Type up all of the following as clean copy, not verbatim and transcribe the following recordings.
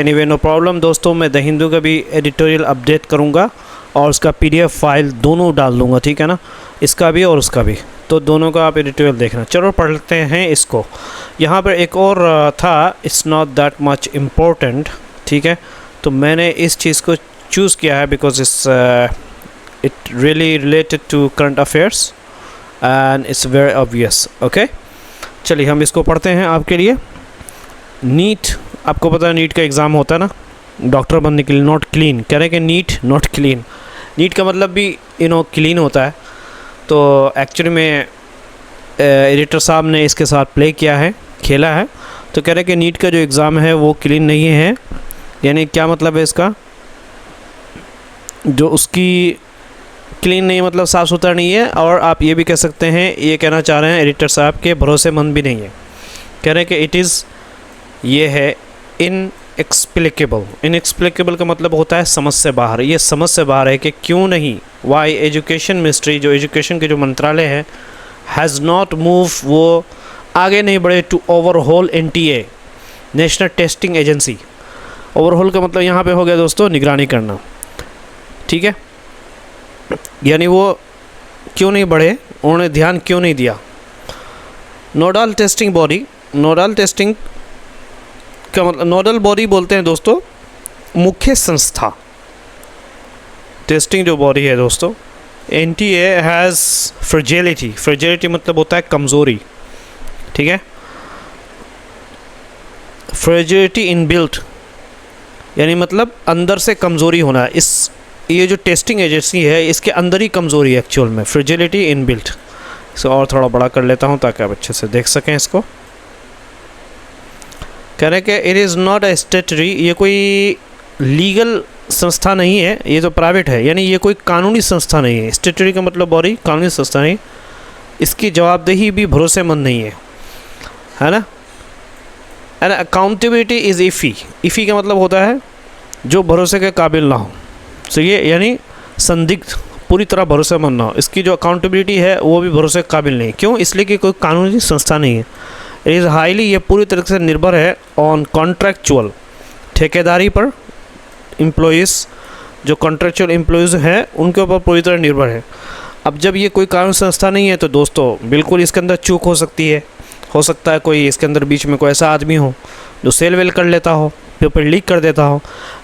Anyway no problem दोस्तों, मैं the Hindu का भी एडिटोरियल अपडेट करूँगा और उसका पीडीएफ फाइल दोनों डाल दूँगा, ठीक है ना, इसका भी और उसका भी, तो दोनों का आप एडिटोरियल देखना। चलो पढ़ लेते हैं इसको। यहाँ पर एक और था, it's not that much important, ठीक है, तो मैंने इस चीज़ को चूज़ किया है because it really related to current affairs and it's very obvious. Okay, चलिए हम इसको पढ़ते हैं आपके लिए। नीट, आपको पता है नीट का एग्ज़ाम होता है ना डॉक्टर बनने के लिए, नॉट क्लीन, कह रहे हैं कि नीट नॉट क्लीन। नीट का मतलब भी क्लीन होता है, तो एक्चुअली में एडिटर साहब ने इसके साथ प्ले किया है, खेला है, तो कह रहे हैं कि नीट का जो एग्ज़ाम है वो क्लीन नहीं है। यानी क्या मतलब है इसका, जो उसकी क्लीन नहीं मतलब साफ़ सुथरा नहीं है, और आप ये भी कह सकते हैं, ये कहना चाह रहे हैं एडिटर साहब के भरोसेमंद भी नहीं है। कह रहे हैं कि इट इज़, ये है इनएक्सप्लिकेबल। इनएक्सप्लिकेबल का मतलब होता है समझ से बाहर। ये समझ से बाहर है कि क्यों नहीं, वाई एजुकेशन मिनिस्ट्री, जो एजुकेशन के जो मंत्रालय है, हैज़ नॉट मूव, वो आगे नहीं बढ़े to overhaul NTA, national testing agency. Overhaul का मतलब यहाँ पे हो गया दोस्तों निगरानी करना, ठीक है, यानी वो क्यों नहीं बढ़े, उन्होंने ध्यान क्यों नहीं दिया। Nodal testing body, nodal testing का मतलब, नोडल बॉडी बोलते हैं दोस्तों मुख्य संस्था। टेस्टिंग जो बॉडी है दोस्तों, एनटीए हैज़ फ्रेजिलिटी, फ्रेजिलिटी मतलब होता है कमज़ोरी, ठीक है, फ्रेजिलिटी इनबिल्ट, यानी मतलब अंदर से कमज़ोरी होना है। इस ये जो टेस्टिंग एजेंसी है इसके अंदर ही कमज़ोरी है एक्चुअल में, फ्रेजिलिटी इनबिल्ट। इसको और थोड़ा बड़ा कर लेता हूँ ताकि आप अच्छे से देख सकें इसको। कह रहे हैं कि इट इज़ नॉट अ स्टेटरी, ये कोई लीगल संस्था नहीं है, ये तो प्राइवेट है, यानी ये कोई कानूनी संस्था नहीं है। स्टेटरी का मतलब बॉडी, कानूनी संस्था नहीं, इसकी जवाबदेही भी भरोसेमंद नहीं है ना। एंड अकाउंटेबिलिटी इज़ इफ़ी, इफ़ी का मतलब होता है जो भरोसे के काबिल ना हो, सही है, यानी संदिग्ध, पूरी तरह भरोसेमंद ना हो। इसकी जो अकाउंटेबिलिटी है वो भी भरोसे के काबिल नहीं। क्यों? इसलिए कि कोई कानूनी संस्था नहीं है। इट इज़ हाईली, ये पूरी तरह से निर्भर है ऑन कॉन्ट्रैक्चुअल, ठेकेदारी पर, एम्प्लॉइज़, जो कॉन्ट्रैक्चुअल एम्प्लॉइज़ हैं उनके ऊपर पूरी तरह निर्भर है। अब जब ये कोई कानूनी संस्था नहीं है तो दोस्तों बिल्कुल इसके अंदर चूक हो सकती है। हो सकता है कोई इसके अंदर बीच में कोई ऐसा आदमी हो जो सेल वेल कर लेता हो, पेपर लीक कर देता हो,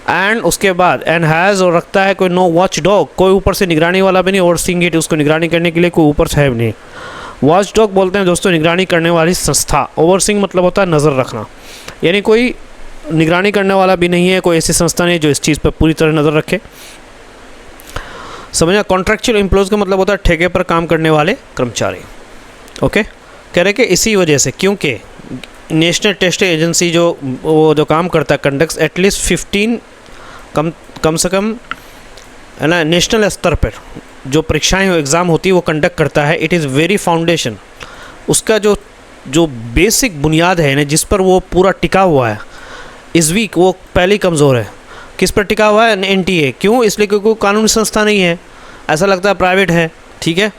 एंड उसके बाद एंड हैज़, और रखता है कोई नो वॉच डॉग, कोई ऊपर से निगरानी वाला भी नहीं, ओवरसीइंग इट, उसको निगरानी करने के लिए कोई ऊपर से है भी नहीं। वॉच डॉग बोलते हैं दोस्तों निगरानी करने वाली संस्था। ओवरसीइंग मतलब होता है नज़र रखना, यानी कोई निगरानी करने वाला भी नहीं है, कोई ऐसी संस्था नहीं जो इस चीज़ पर पूरी तरह नज़र रखे। समझना। कॉन्ट्रैक्चुअल एम्प्लॉयज़ का मतलब होता है ठेके पर काम करने वाले कर्मचारी। ओके, कह रहे कि इसी वजह से, क्योंकि नेशनल टेस्टिंग एजेंसी जो काम करता है, कंडक्ट्स एटलीस्ट 15 कम से कम है ना, नेशनल स्तर पर जो परीक्षाएं एग्ज़ाम होती है वो कंडक्ट करता है। इट इज़ वेरी फाउंडेशन, उसका जो बेसिक बुनियाद है ना, जिस पर वो पूरा टिका हुआ है, इस वीक वो पहले कमज़ोर है। किस पर टिका हुआ है? एनटीए। क्यों? इसलिए क्योंकि कानूनी संस्था नहीं है, ऐसा लगता है प्राइवेट है, ठीक है।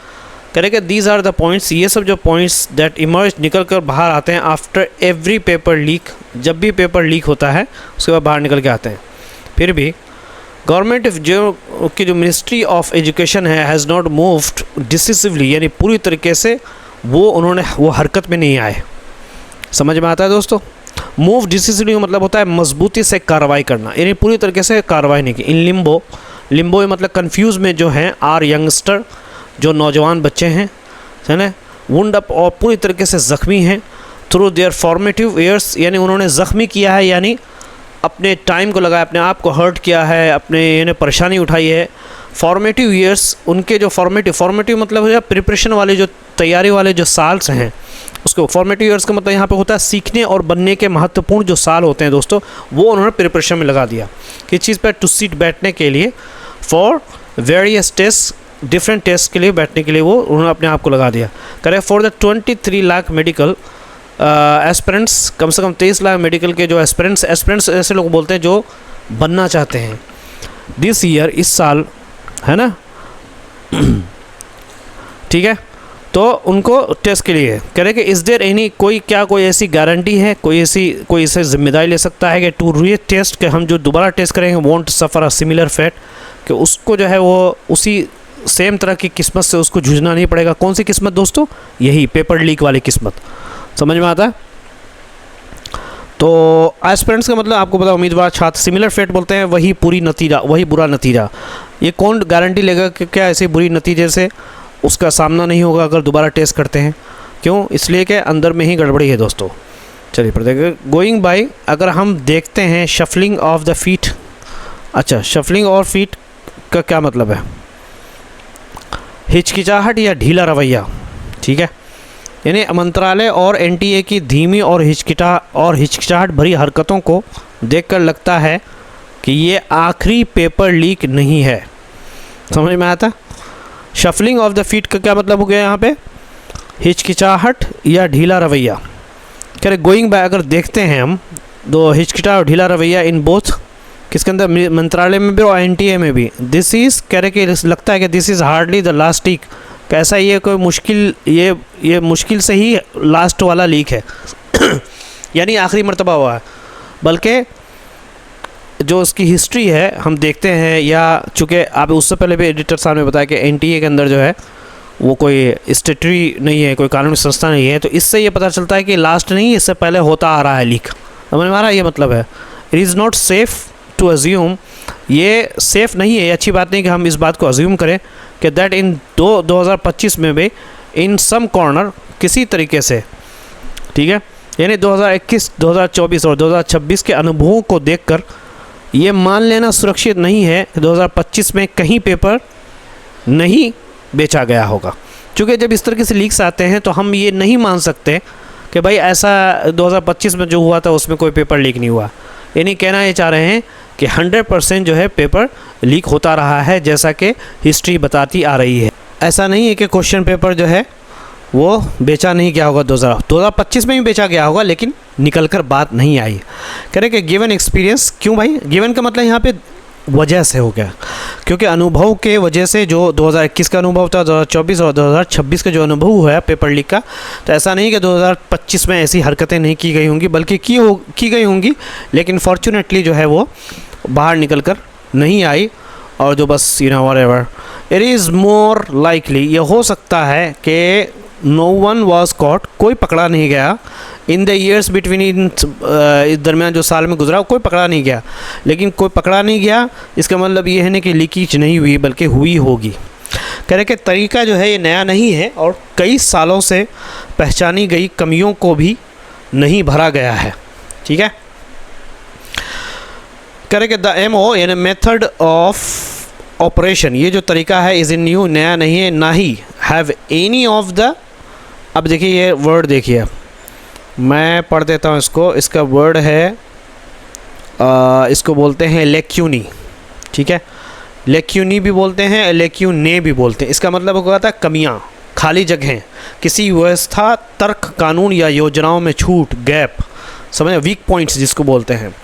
करेंगे दीज आर द पॉइंट्स, ये सब जो पॉइंट्स दैट इमर्ज, निकल कर बाहर आते हैं आफ्टर एवरी पेपर लीक, जब भी पेपर लीक होता है उसके बाद बाहर निकल के आते हैं। फिर भी गवर्नमेंट जो मिनिस्ट्री ऑफ एजुकेशन है हैज़ नॉट मूव्ड डिसिसिवली, यानी पूरी तरीके से वो हरकत में नहीं आए। समझ में आता है दोस्तों? मूव डिसिसिवली मतलब होता है मजबूती से कार्रवाई करना, यानी पूरी तरीके से कार्रवाई नहीं की। इन लिम्बो, लिम्बो मतलब कन्फ्यूज़ में जो हैं, आर यंगस्टर, जो नौजवान बच्चे हैं, है ना, वुंड अप, और पूरी तरीके से ज़ख्मी हैं, थ्रू देयर फॉर्मेटिव ईयर्स, यानी उन्होंने ज़ख्मी किया है, यानी अपने टाइम को लगाया, अपने आप को हर्ट किया है, अपने यानी परेशानी उठाई है। फॉर्मेटिव ईयर्स, उनके जो फॉर्मेटिव मतलब है प्रिपरेशन वाले, जो तैयारी वाले जो साल्स हैं, उसको फॉर्मेटिव ईयर्स का मतलब यहाँ पे होता है सीखने और बनने के महत्वपूर्ण जो साल होते हैं दोस्तों, वो उन्होंने प्रिपरेशन में लगा दिया। किस चीज़ पर? टू सीट, बैठने के लिए, for various test, different test के लिए बैठने के लिए वो उन्होंने अपने आप को लगा दिया। करें for the 23 lakh medical aspirants, कम से कम 23 लाख मेडिकल के जो एस्पिरेंट्स ऐसे लोग बोलते हैं जो बनना चाहते हैं, दिस ईयर, इस साल, है ना, ठीक है, तो उनको टेस्ट के लिए कह रहे कि इज़ देयर एनी कोई ऐसी गारंटी है, कोई इसे जिम्मेदारी ले सकता है कि टू री टेस्ट, कि हम जो दोबारा टेस्ट करेंगे won't suffer a similar fate, कि उसको जो है वो उसी सेम तरह की किस्मत से उसको जूझना नहीं पड़ेगा। कौन सी किस्मत दोस्तों? यही पेपर लीक वाली किस्मत। समझ में आता है? तो एस्पिरेंट्स का मतलब आपको पता, उम्मीदवार छात्र, सिमिलर फेट बोलते हैं वही बुरा नतीजा। ये कौन गारंटी लेगा कि क्या ऐसे बुरी नतीजे से उसका सामना नहीं होगा अगर दोबारा टेस्ट करते हैं? क्यों? इसलिए कि अंदर में ही गड़बड़ी है दोस्तों। चलिए पर देखिए, गोइंग बाय, अगर हम देखते हैं शफलिंग ऑफ द फीट। अच्छा, शफलिंग और फीट का क्या मतलब है? हिचकिचाहट या ढीला रवैया, ठीक है। यानी मंत्रालय और एनटीए की धीमी और हिचकिचाहट भरी हरकतों को देखकर लगता है कि ये आखिरी पेपर लीक नहीं है। समझ में आता? शफलिंग ऑफ द फीट का क्या मतलब हो गया यहाँ पे? हिचकिचाहट या ढीला रवैया। कह रहे गोइंग बाय, अगर देखते हैं हम दो हिचकिचाहट और ढीला रवैया इन बोथ, किसके अंदर? मंत्रालय में भी और एनटीए में भी। दिस इज़ कह रहे कि लगता है कि this is hardly the last leak. कैसा ये कोई मुश्किल, ये मुश्किल से ही लास्ट वाला लीक है यानी आखिरी मर्तबा हुआ है। बल्कि जो उसकी हिस्ट्री है हम देखते हैं, या चूँकि आप उससे पहले भी एडिटर साहब ने बताया कि एनटीए के अंदर जो है वो कोई स्टेटरी नहीं है, कोई कानूनी संस्था नहीं है, तो इससे ये पता चलता है कि लास्ट नहीं, इससे पहले होता आ रहा है लीक। समझ में आ रहा है? ये मतलब है it is not safe to assume, ये सेफ़ नहीं है, ये अच्छी बात नहीं कि हम इस बात को अज्यूम करें कि दैट इन 2025 में भी इन सम कॉर्नर किसी तरीके से, ठीक है, यानी 2021, 2024 और 2026 के अनुभवों को देखकर ये मान लेना सुरक्षित नहीं है कि 2025 में कहीं पेपर नहीं बेचा गया होगा। क्योंकि जब इस तरीके से लीक्स आते हैं तो हम ये नहीं मान सकते कि भाई ऐसा 2025 में जो हुआ था उसमें कोई पेपर लीक नहीं हुआ। यानी कहना ये चाह रहे हैं कि 100% जो है पेपर लीक होता रहा है, जैसा कि हिस्ट्री बताती आ रही है। ऐसा नहीं है कि क्वेश्चन पेपर जो है वो बेचा नहीं गया होगा, 2025 में भी बेचा गया होगा, लेकिन निकल कर बात नहीं आई। कह रहे कि गिवन एक्सपीरियंस, क्यों भाई? गिवन का मतलब यहाँ पे वजह से हो गया, क्योंकि अनुभव के वजह से जो 2021 का अनुभव था, 2024 और 2026 का जो अनुभव हुआ है पेपर लीक का, तो ऐसा नहीं कि 2025 में ऐसी हरकतें नहीं की गई होंगी, बल्कि की गई होंगी, लेकिन फॉर्चुनेटली जो है वो बाहर निकल कर नहीं आई। और जो बस whatever, it is more likely, ये हो सकता है कि नो वन वॉज कॉट, कोई पकड़ा नहीं गया, इन द ईयर्स बिटवीन, इस दरमियान जो साल में गुजरा कोई पकड़ा नहीं गया। लेकिन कोई पकड़ा नहीं गया इसका मतलब ये है ना कि लीकेज नहीं हुई, बल्कि हुई होगी। कह रहे कि तरीका जो है ये नया नहीं है और कई सालों से पहचानी गई कमियों को भी नहीं भरा गया है, ठीक है। कह रहे कि द MO यानी मेथड ऑफ ऑपरेशन, ये जो तरीका है इज़ इन न्यू, नया नहीं है, ना he have any of the, अब देखिए ये वर्ड देखिए, मैं पढ़ देता हूँ इसको। इसका वर्ड है इसको बोलते हैं लेक्यूनी, ठीक है। लेक्यूनी भी बोलते हैं, लेक्यूने भी बोलते हैं। इसका मतलब होता है कमियाँ, खाली जगहें, किसी व्यवस्था, तर्क, कानून या योजनाओं में छूट, गैप, समझ, वीक पॉइंट्स जिसको बोलते हैं।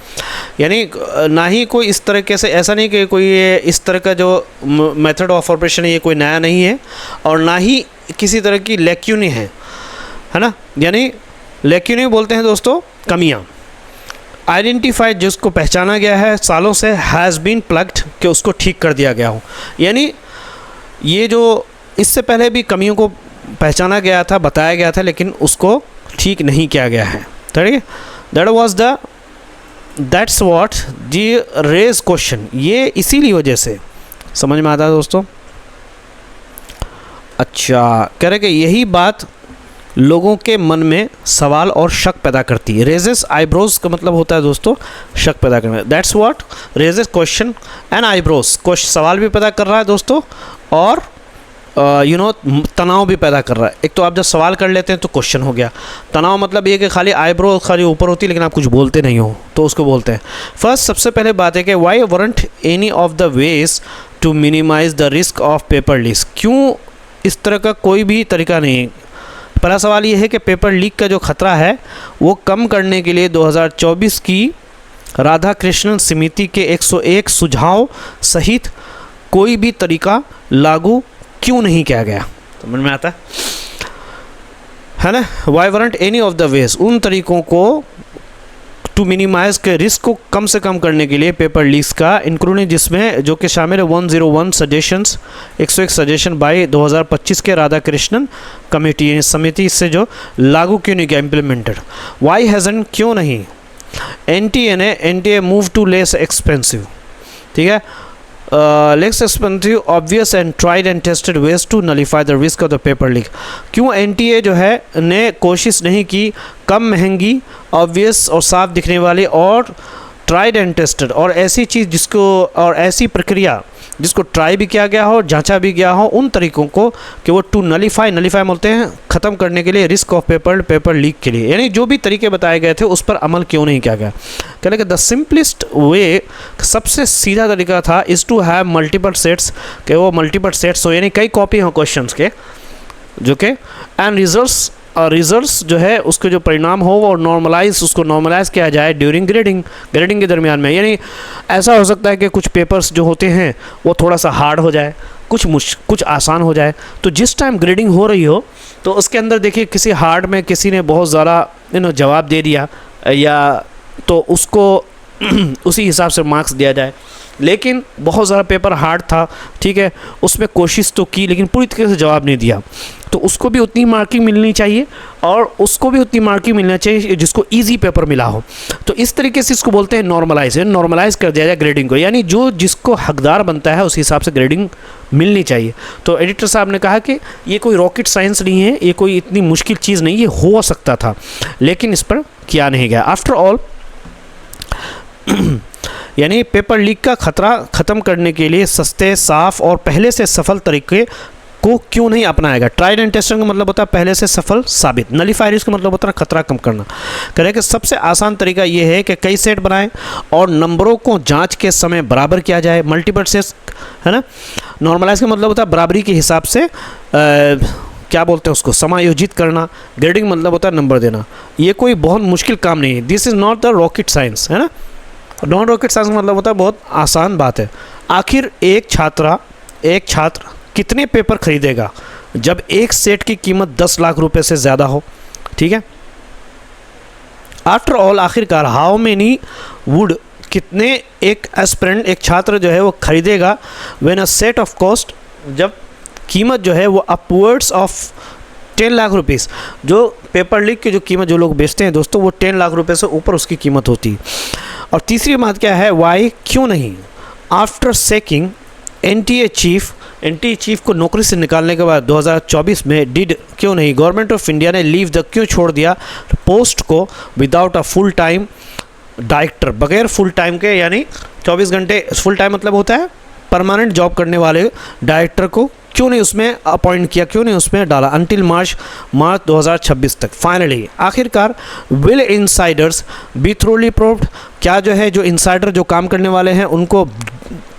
यानी ना ही कोई इस तरीके से, ऐसा नहीं कि कोई ये इस तरह का जो मेथड ऑफ ऑपरेशन है ये कोई नया नहीं है, और ना ही किसी तरह की लेक्यूनी है ना। यानी लेक्यूनी बोलते हैं दोस्तों कमियाँ। आइडेंटिफाइड, जिसको पहचाना गया है सालों से, हैज़ बीन प्लग्ड, कि उसको ठीक कर दिया गया हो। यानी ये जो इससे पहले भी कमियों को पहचाना गया था, बताया गया था, लेकिन उसको ठीक नहीं किया गया है, ठीक है। That's what the raised question, ये इसीलिए वजह से, समझ में आता है दोस्तों। अच्छा, कह रहे कि यही बात लोगों के मन में सवाल और शक पैदा करती है। रेजेस आईब्रोज का मतलब होता है दोस्तों शक पैदा करना। That's what raises question and eyebrows, सवाल भी पैदा कर रहा है दोस्तों, और तनाव भी पैदा कर रहा है। एक तो आप जब सवाल कर लेते हैं तो क्वेश्चन हो गया, तनाव मतलब ये कि खाली आईब्रो खाली ऊपर होती है लेकिन आप कुछ बोलते नहीं हो, तो उसको बोलते हैं। फर्स्ट, सबसे पहले बात है कि why weren't any of the ways to minimise the risk of paper leak, क्यों इस तरह का कोई भी तरीका नहीं। पहला सवाल ये है कि पेपर लीक का जो खतरा है वो कम करने के लिए 2024 की राधा कृष्णन समिति के 101 सुझाव सहित कोई भी तरीका लागू क्यों नहीं किया गया। समझ में आता है? है ना, why weren't any of the ways, उन तरीक़ों को टू मिनिमाइज़ के रिस्क को कम से कम करने के लिए पेपर लीक्स का इंक्लूडिंग, जिसमें जो कि शामिल है 101 सजेशंस, 101 सजेशन बाय 2025 के राधाकृष्णन कमेटी समिति, इससे जो लागू क्यों नहीं किया, इम्प्लीमेंटेड। वाई हैजन, क्यों नहीं NTA move to less expensive, ठीक है, less expensive obvious and tried and tested ways to nullify the risk of the paper leak. क्यों एनटीए जो है ने कोशिश नहीं की कम महंगी, ऑब्वियस और साफ दिखने वाली, और ट्राइड एंड टेस्टेड, और ऐसी चीज़ जिसको, और ऐसी प्रक्रिया जिसको ट्राई भी किया गया हो, जांचा भी गया हो, उन तरीक़ों को कि वो टू नलीफाई बोलते हैं ख़त्म करने के लिए रिस्क ऑफ पेपर लीक के लिए, यानी जो भी तरीके बताए गए थे उस पर अमल क्यों नहीं किया गया। कहने कि द सिंपलेस्ट वे, सबसे सीधा तरीका था, is to have multiple sets, कि वो मल्टीपल सेट्स हो, यानी कई कॉपी हो क्वेश्चंस के, जो कि एंड रिजल्ट्स जो है उसके जो परिणाम हो वो उसको नॉर्मलाइज किया जाए ड्यूरिंग ग्रेडिंग के दरमियान में। यानी ऐसा हो सकता है कि कुछ पेपर्स जो होते हैं वो थोड़ा सा हार्ड हो जाए, कुछ आसान हो जाए, तो जिस टाइम ग्रेडिंग हो रही हो तो उसके अंदर देखिए किसी हार्ड में किसी ने बहुत ज़्यादा जवाब दे दिया, या तो उसको उसी हिसाब से मार्क्स दिया जाए। लेकिन बहुत ज़्यादा पेपर हार्ड था, ठीक है, उसमें कोशिश तो की लेकिन पूरी तरीके से जवाब नहीं दिया, तो उसको भी उतनी मार्किंग मिलनी चाहिए, और उसको भी उतनी मार्किंग मिलना चाहिए जिसको इजी पेपर मिला हो। तो इस तरीके से इसको बोलते हैं नॉर्मलाइज कर दिया जाए ग्रेडिंग को, यानी जो जिसको हकदार बनता है उस हिसाब से ग्रेडिंग मिलनी चाहिए। तो एडिटर साहब ने कहा कि ये कोई रॉकेट साइंस नहीं है, ये कोई इतनी मुश्किल चीज़ नहीं, ये हो सकता था, लेकिन इस पर किया नहीं गया। आफ्टर ऑल यानी पेपर लीक का खतरा ख़त्म करने के लिए सस्ते, साफ और पहले से सफल तरीके को क्यों नहीं अपनाया गया। ट्राइड एंड टेस्टेड का मतलब होता है पहले से सफल साबित, नलीफाई रिस्क का मतलब होता है खतरा कम करना। कह रहे हैं कि सबसे आसान तरीका ये है कि कई सेट बनाएं और नंबरों को जांच के समय बराबर किया जाए, मल्टीपल सेट्स, है ना। नॉर्मलाइज का मतलब होता है बराबरी के हिसाब से क्या बोलते हैं उसको समायोजित करना। ग्रेडिंग मतलब होता है नंबर देना। ये कोई बहुत मुश्किल काम नहीं है, this is not the rocket science, है ना। नॉन रॉकेट साइंस का मतलब होता है बहुत आसान बात है। आखिर एक छात्र कितने पेपर खरीदेगा जब एक सेट की कीमत 10 लाख रुपए से ज़्यादा हो, ठीक है। आफ्टर ऑल, आखिरकार हाउ मेनी वुड, कितने एक एस्पिरेंट, एक छात्र जो है वो खरीदेगा when a set of cost, जब कीमत जो है वो अपवर्ड्स ऑफ 10 लाख रुपीज़, जो पेपर लीक की जो कीमत जो लोग बेचते हैं दोस्तों वो 10 लाख रुपए से ऊपर उसकी कीमत होती है। और तीसरी बात क्या है, वाई, क्यों नहीं, आफ्टर सेकिंग एनटीए चीफ को नौकरी से निकालने के बाद 2024 में डिड, क्यों नहीं, गवर्नमेंट ऑफ इंडिया ने लीव द, क्यों छोड़ दिया पोस्ट को without a full time director, बगैर फुल टाइम के, यानी 24 घंटे, फुल टाइम मतलब होता है परमानेंट जॉब करने वाले डायरेक्टर को क्यों नहीं उसमें अपॉइंट किया, क्यों नहीं उसमें डाला अंटिल मार्च 2026 तक। फाइनली, आखिरकार, will insiders be thoroughly proved, क्या जो है जो इनसाइडर जो काम करने वाले हैं उनको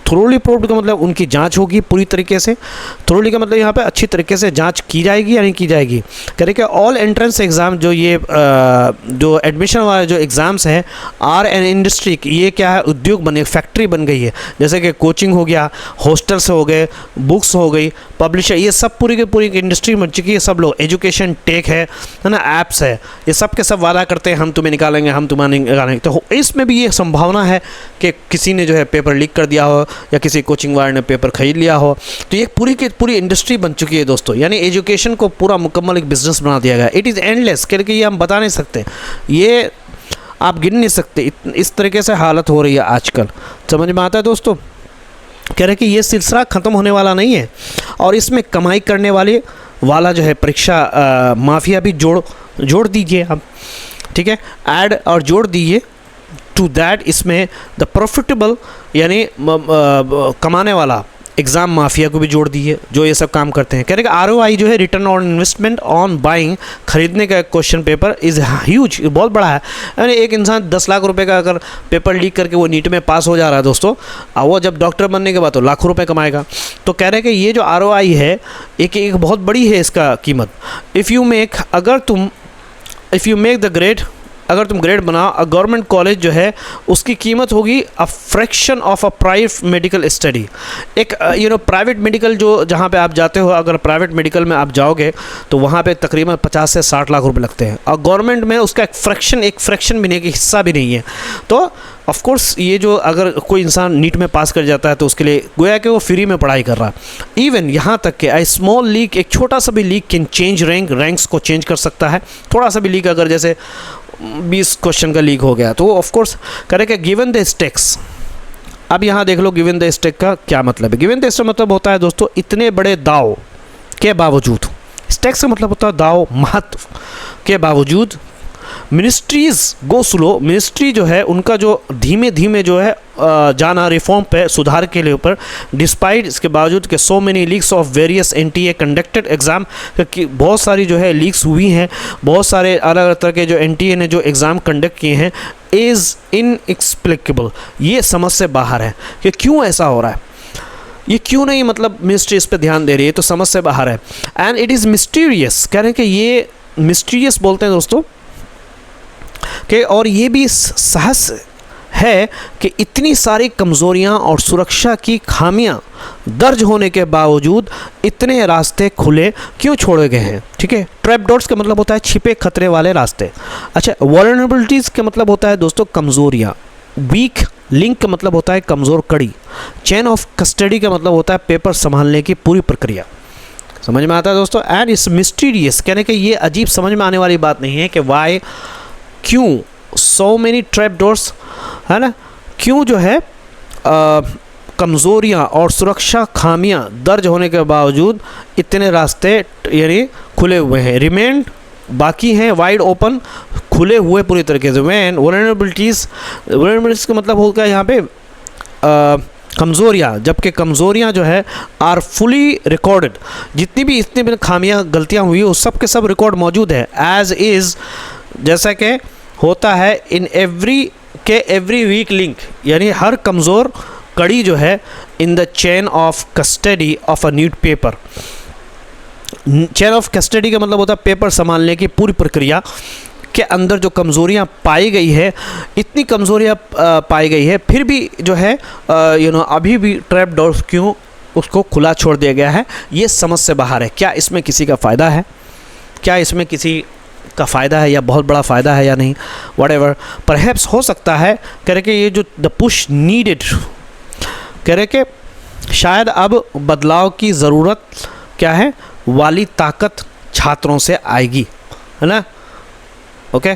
थ्रोली प्रूव्ड का मतलब उनकी जांच होगी पूरी तरीके से। थ्रोली का मतलब यहाँ पे अच्छी तरीके से जांच की जाएगी या नहीं की जाएगी। कह रहे कि ऑल एंट्रेंस एग्ज़ाम जो ये जो एडमिशन वाले जो एग्ज़ाम्स हैं आर एन इंडस्ट्री, ये क्या है, उद्योग बने, फैक्ट्री बन गई है। जैसे कि कोचिंग हो गया, हॉस्टल्स हो गए, बुक्स हो गई, पब्लिशर, ये सब पूरी की पूरी इंडस्ट्री बन चुकी है। सब लोग, एजुकेशन टेक है ना, ऐप्स है, ये सब के सब वादा करते हैं हम तुम्हें निकालेंगे, हम तुम्हें निकालेंगे। तो इसमें भी ये संभावना है कि किसी ने जो है पेपर लीक कर दिया हो या किसी कोचिंग वाले ने पेपर खरीद लिया हो। तो ये पूरी की पूरी इंडस्ट्री बन चुकी है दोस्तों, यानी एजुकेशन को पूरा मुकम्मल एक बिज़नेस बना दिया गया। इट इज़ एंडलेस, करके ये हम बता नहीं सकते, ये आप गिन नहीं सकते, इस तरीके से हालत हो रही है आजकल। समझ में आता है दोस्तों। कह रहे कि ये सिलसिला ख़त्म होने वाला नहीं है और इसमें कमाई करने वाला जो है परीक्षा माफिया भी जोड़ दीजिए आप, ठीक है, ऐड और जोड़ दीजिए टू दैट। इसमें द प्रॉफिटेबल यानी कमाने वाला एग्ज़ाम माफिया को भी जोड़ दीजिए जो ये सब काम करते हैं। कह रहे कि ROI जो है, return on investment on buying, खरीदने का क्वेश्चन पेपर इज़ ह्यूज, बहुत बड़ा है। यानी एक इंसान 10 लाख रुपए का अगर पेपर लीक करके वो नीट में पास हो जा रहा है दोस्तों, वो जब डॉक्टर बनने के बाद तो लाखों रुपए कमाएगा। तो कह रहे कि ये जो ROI है एक बहुत बड़ी है इसका कीमत। If you make the grade अगर तुम ग्रेड बनाओ, गवर्नमेंट कॉलेज जो है उसकी कीमत होगी a fraction of a private medical study. एक प्राइवेट मेडिकल जो जहाँ पे आप जाते हो, अगर प्राइवेट मेडिकल में आप जाओगे तो वहाँ पे तकरीबन 50 से 60 लाख रुपए लगते हैं, और गवर्नमेंट में उसका एक फ्रैक्शन भी नहीं, एक हिस्सा भी नहीं है। तो ऑफ कोर्स ये जो अगर कोई इंसान नीट में पास कर जाता है तो उसके लिए गोया कि वो फ्री में पढ़ाई कर रहा है। इवन यहाँ तक कि स्मॉल लीक, एक छोटा सा भी लीक कैन चेंज रैंक्स को चेंज कर सकता है। थोड़ा सा भी लीक, अगर जैसे 20 क्वेश्चन का लीक हो गया तो ऑफ कोर्स करेगा गिवन द स्टेक्स। अब यहाँ देख लो गिवन द स्टेक का क्या मतलब है। गिवन द स्टेक मतलब होता है दोस्तों इतने बड़े दाव के बावजूद, स्टेक्स का मतलब होता है दाव, महत्व के बावजूद मिनिस्ट्रीज़ गो स्लो, मिनिस्ट्री जो है उनका जो धीमे धीमे जो है जाना रिफॉर्म पे, सुधार के लिए ऊपर, डिस्पाइट इसके बावजूद कि so many leaks of various NTA conducted exam, कि बहुत सारी जो है लीक्स हुई हैं, बहुत सारे अलग अलग तरह के जो एनटीए ने जो एग्ज़ाम कंडक्ट किए हैं, इज़ इनएक्सप्लिकेबल, ये समझ से बाहर है कि क्यों ऐसा हो रहा है, ये क्यों नहीं मतलब मिनिस्ट्री इस पर ध्यान दे रही है, तो समझ से बाहर है। एंड इट इज़ मिस्टीरियस, कह रहे हैं कि ये मिस्टीरियस बोलते हैं दोस्तों कि, और ये भी सहस है कि इतनी सारी कमज़ोरियां और सुरक्षा की खामियां दर्ज होने के बावजूद इतने रास्ते खुले क्यों छोड़े गए हैं। ठीक है, ट्रैप डॉट्स का मतलब होता है छिपे खतरे वाले रास्ते। अच्छा, वल्नरेबिलिटीज़ का मतलब होता है दोस्तों कमज़ोरियाँ। वीक लिंक का मतलब होता है कमज़ोर कड़ी। चेन ऑफ कस्टडी का मतलब होता है पेपर संभालने की पूरी प्रक्रिया। समझ में आता है दोस्तों। एंड इस मिस्टीरियस, कहने के ये अजीब समझ में आने वाली बात नहीं है कि वाई, क्यों सो मेनी ट्रैप डोर्स, है ना, क्यों जो है कमज़ोरियाँ और सुरक्षा खामियां दर्ज होने के बावजूद इतने रास्ते यानी खुले हुए हैं, रिमेन बाकी हैं, वाइड ओपन, खुले हुए पूरी तरीके से। वैन वल्नरेबिलिटीज़ का मतलब होगा यहाँ पे कमज़ोरियाँ, जबकि कमज़ोरियाँ जो है आर फुली रिकॉर्डेड, जितनी भी खामियां गलतियाँ हुई उस सब के सब रिकॉर्ड मौजूद है। एज इज़, जैसा कि होता है इन एवरी वीक लिंक, यानी हर कमज़ोर कड़ी जो है in the chain of custody of a NEET paper. Chain of custody का मतलब होता है पेपर संभालने की पूरी प्रक्रिया के अंदर जो कमज़ोरियाँ पाई गई है, इतनी कमज़ोरियाँ पाई गई है, फिर भी जो है अभी भी ट्रैप डोर्स क्यों उसको खुला छोड़ दिया गया है, ये समझ से बाहर है। क्या इसमें किसी का फ़ायदा है, क्या इसमें किसी का फ़ायदा है या बहुत बड़ा फ़ायदा है या नहीं, व्हाटएवर, परहैप्स हो सकता है। कह रहे कि ये जो द पुश नीडेड, कह रहे कि शायद अब बदलाव की ज़रूरत क्या है वाली ताकत छात्रों से आएगी, है ना। ओके,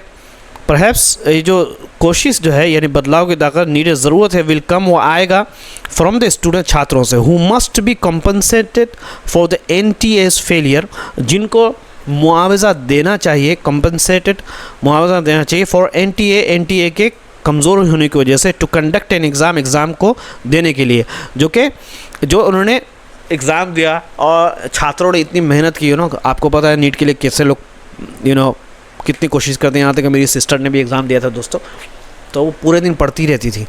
परहैप्स ये जो कोशिश जो है यानी बदलाव की ताकत नीडेड ज़रूरत है, विल कम, वो आएगा फ्रॉम द स्टूडेंट, छात्रों से, who must be compensated for the NTS failure, जिनको मुआवजा देना चाहिए, कंपनसेटेड मुआवजा देना चाहिए फॉर एनटीए के कमज़ोर होने की वजह से, टू कंडक्ट एन एग्ज़ाम को देने के लिए, जो उन्होंने एग्ज़ाम दिया और छात्रों ने इतनी मेहनत की, आपको पता है नीट के लिए कैसे लोग कितनी कोशिश करते हैं। यहाँ तक मेरी सिस्टर ने भी एग्ज़ाम दिया था दोस्तों, तो वो पूरे दिन पढ़ती रहती थी।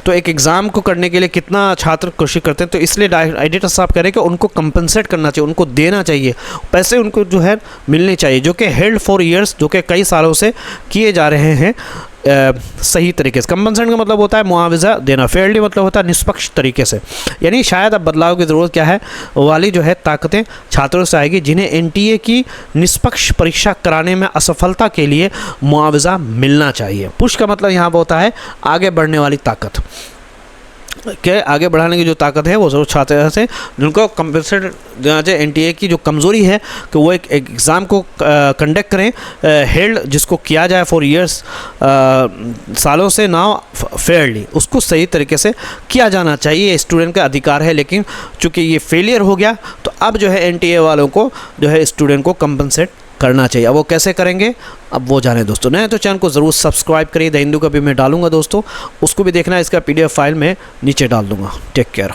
तो एक एग्ज़ाम को करने के लिए कितना छात्र कोशिश करते हैं, तो इसलिए एडिटर साहब कह रहे हैं कि उनको कंपनसेट करना चाहिए, उनको देना चाहिए, पैसे उनको जो है मिलने चाहिए, जो कि हेल्ड फॉर ईयर्स, जो कि कई सालों से किए जा रहे हैं सही तरीके से। कंपनसेट का मतलब होता है मुआवजा देना, फेयरली मतलब होता है निष्पक्ष तरीके से। यानी शायद अब बदलाव की ज़रूरत क्या है वाली जो है ताकतें छात्रों से आएगी, जिन्हें एनटीए की निष्पक्ष परीक्षा कराने में असफलता के लिए मुआवजा मिलना चाहिए। पुश का मतलब यहाँ पर होता है आगे बढ़ने वाली ताकत, के आगे बढ़ाने की जो ताकत है वो ज़रूर छात्र से, जिनको कंपनसेट देना चाहिए। एनटीए की जो कमज़ोरी है कि वो एक एग्ज़ाम को कंडक्ट करें, हेल्ड जिसको किया जाए फॉर ईयर्स, सालों से, नाउ फेयरली, उसको सही तरीके से किया जाना चाहिए, स्टूडेंट का अधिकार है। लेकिन चूँकि ये फेलियर हो गया तो अब जो है एनटीए वालों को जो है स्टूडेंट को कंपनसेट करना चाहिए। अब वो कैसे करेंगे अब वो जाने दोस्तों। नए तो चैनल को ज़रूर सब्सक्राइब करिए। द हिंदू का भी मैं डालूंगा दोस्तों, उसको भी देखना, इसका PDF फाइल में नीचे डाल दूंगा। Take care.